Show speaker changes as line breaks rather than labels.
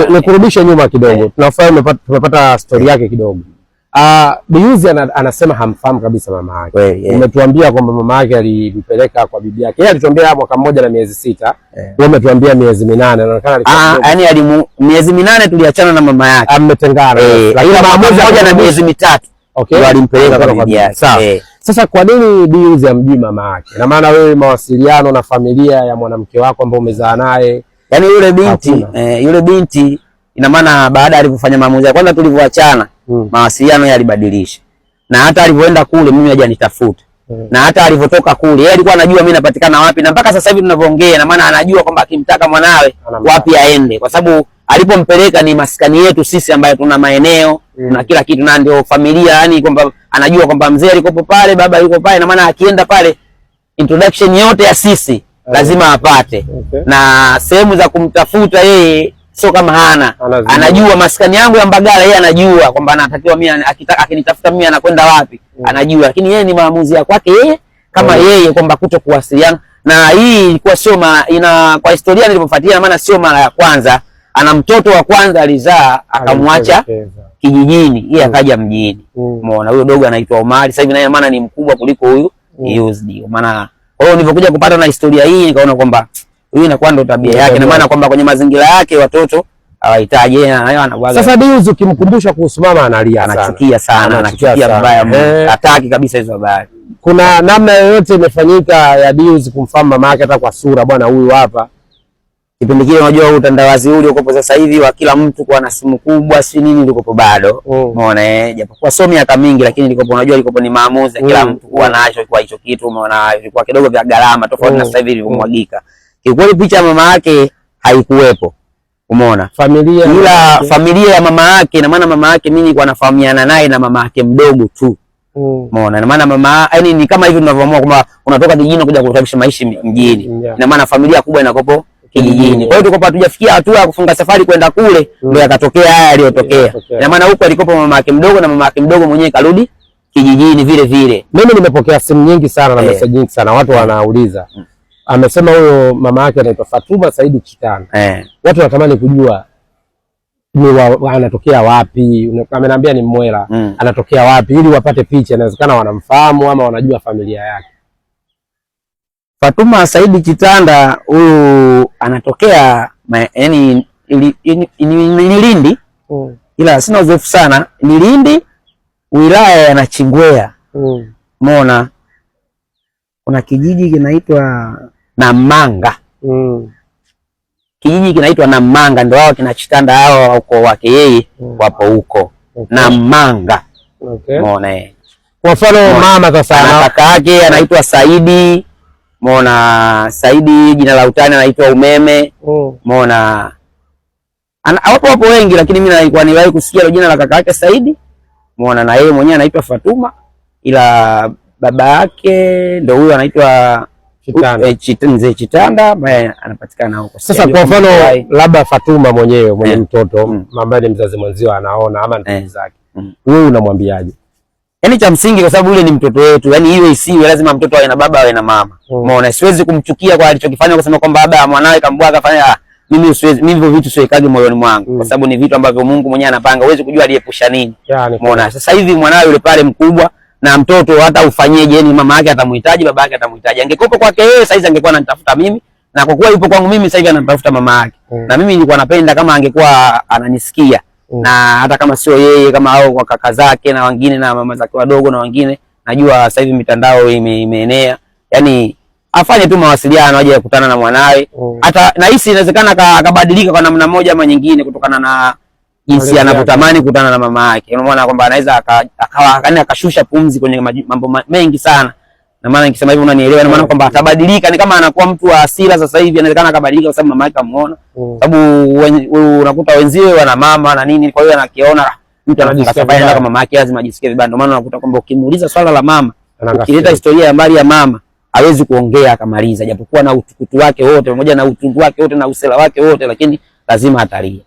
Nikurudishe nyuma kidogo. Tunafahamu tumepata story yake kidogo. Biuzi anasema hamfahamu kabisa mama yake. Umetuambia kwamba mama yake alimpeleka kwa bibi yake. Yeye alituambia mwaka mmoja na miezi 6. Wewe umetuambia miezi 8. Inaonekana
yani miezi 8 tuliachana na mama yake.
Mmetengana.
Lakini maamuzi moja na miezi 3. Ndio alimpeleka kwa bibi yake. Sawa.
Sasa kwa nini Biuzi amjui mama yake? Na maana wewe mawasiliano na familia ya mwanamke wako ambao umezaa naye,
yani yule binti ina maana baada alipofanya maamuzi ya kwanza tulivyoachana, mawasiliano yalibadilisha. Na hata alipoenda kule mimi hajanitafuta. Na hata alipotoka kule yeye alikuwa anajua mimi napatikana wapi, na mpaka sasa hivi tunavyoongea na maana anajua kwamba akimtaka mwanawe wapi aende, kwa sababu alipompeleka ni maskani yetu sisi ambayo tuna maeneo na kila kitu, na ndio familia, yani kwamba anajua kwamba mzee alikopo pale, baba yuko pale, na maana akienda pale introduction yote ya sisi lazima apate. Na sehemu za kumtafuta yeye sio kama hana. Anajua maskani yangu ya Mbagala, yeye anajua kwamba anatakiwa mimi akinitafuta mimi anakwenda wapi, anajua. Lakini yeye ni maamuzi ya kwake yeye kama yeye kwamba kuto kuwasiliana. Na hii ilikuwa sio kwa historia nilipofuatia, maana sio mara ya kwanza. Ana mtoto wa kwanza alizaa akamwacha kijijini, yeye akaja mjini. Umeona huyo dogo anaitwa Omari, sasa hivi naye maana ni mkubwa kuliko huyu Biuzi. Maana kwa hiyo nilipokuja kupata na historia hii nikaona kwamba huyu inakuwa ndo tabia yake, na maana kwamba kwenye mazingira yake watoto hawahitaji yeye anakuwa.
Sasa Biuzi ukimkumbusha kuhusu mama analia sana.
Anachukia sana, anachukia vibaya, hataki kabisa hizo habari.
Kuna namna yoyote imefanyika ya Biuzi kumfahamu mama yake hata kwa sura, bwana huyu hapa?
Kipindi kile unajua utandawazi ule uko sasa hivi wa kila mtu kwa na simu kubwa si nini, ulikopo bado. Umeona japokuwa sio miaka mingi, lakini ilikopo unajua ilikopo ni maamuzi kila mtu kuwa nacho kwa hicho kitu. Umeona ilikuwa kidogo vya gharama tofauti na sasa hivi ilivyomwagika. Kikweli picha ya mama yake haikuwepo. Umeona familia ya mama yake, na maana mama yake mimi nilikuwa nafahamiana naye na mama yake mdogo tu. Umeona na maana mama yani ni kama hivi tunavyoamua kwamba unatoka kijijini kuja kurekebisha maisha mjini. Na maana familia kubwa inakopo kijijini. Kwa hiyo tulikuwa hatujafikia hatua ya kufunga safari kwenda kule, ndio yakatokea haya yaliyotokea. Na maana huko alikopo mama yake mdogo, na mama yake mdogo mwenyewe karudi kijijini vile vile.
Mimi nimepokea simu nyingi sana na message nyingi sana, watu wanauliza. Amesema huyo mama yake anaitwa Fatuma Saidi Chitanda. Watu wanatamani kujua ni anatokea wapi. Ameniambia ni Mwera. Anatokea wapi ili wapate picha, inawezekana wanamfahamu ama wanajua familia yake.
Fatuma Saidi Chitanda huyu anatokea yani ni Lindi. Ila sina uzoefu sana. Ni Lindi, wilaya ya Nachingwea. Umeona kuna kijiji kinaitwa Namanga. Kijiji kinaitwa Namanga, ndio wao kina Chitanda hao huko wake yeye wapo huko. Namanga. Umeona
kwa mfano mama sasa
kaka yake anaitwa Saidi. Umeona Saidi jina la utani anaitwa Umeme. Umeona wapo wengi, lakini mimi nilikuwa niwahi kusikia jina la kaka yake Saidi. Umeona na yeye mwenyewe anaitwa Fatuma, ila baba yake ndio huyo anaitwa Mzee Chitanda ambaye anapatikana huko.
Sasa kwa mfano labda Fatuma mwenyewe mwenye mtoto ambaye ni mzazi mwenzio anaona ama ndugu zake, wewe unamwambiaje?
Yaani cha msingi kwa sababu ule ni mtoto wetu, yani iwe isiwe lazima mtoto awe na baba awe na mama. Umeona siwezi kumchukia kwa alichokifanya kusema kwamba baba mwanawe kambwaga fanya mimi siwezi, mimi hivyo vitu siwekagi moyoni mwangu kwa sababu ni vitu ambavyo Mungu mwenyewe anapanga, huwezi kujua aliyepusha nini. Umeona sasa hivi mwanawe yule pale mkubwa na mtoto hata ufanyeje, yani mama yake atamhitaji, baba yake atamhitaji. Angekopa kwake yeye sasa hivi angekuwa ananitafuta mimi, na kwa kuwa yupo kwangu mimi sasa hivi anatafuta mama yake. Na mimi nilikuwa napenda kama angekuwa ananisikia. Na hata kama sio yeye kama hao kwa kaka zake na wengine na mama zake wadogo na wengine, najua sasa hivi mitandao imeenea. Yani afanye tu mawasiliano aje kukutana na mwanawe. Hata nahisi inawezekana akabadilika kwa namna moja ama nyingine kutokana na jinsi anapotamani kukutana na mama yake. Unaona kwamba anaweza akashusha pumzi kwenye mambo mengi sana. Na maana nikisema hivyo unanielewa, na maana kwamba atabadilika, ni kama anakuwa mtu wa hasira sasa hivi, inawezekana akabadilika kwa sababu mama yake amuona. Sababu unakuta wenziwe wana mama na nini, kwa hiyo anakiona mtu anajisikia kama mama yake lazima ajisikie vibaya. Ndio maana unakuta kwamba ukimuuliza swala la mama, ukileta historia ya mbali ya mama, hawezi kuongea akamaliza, japokuwa na utukutu wake wote pamoja na utundu wake wote na usela wake wote, lakini lazima atalia.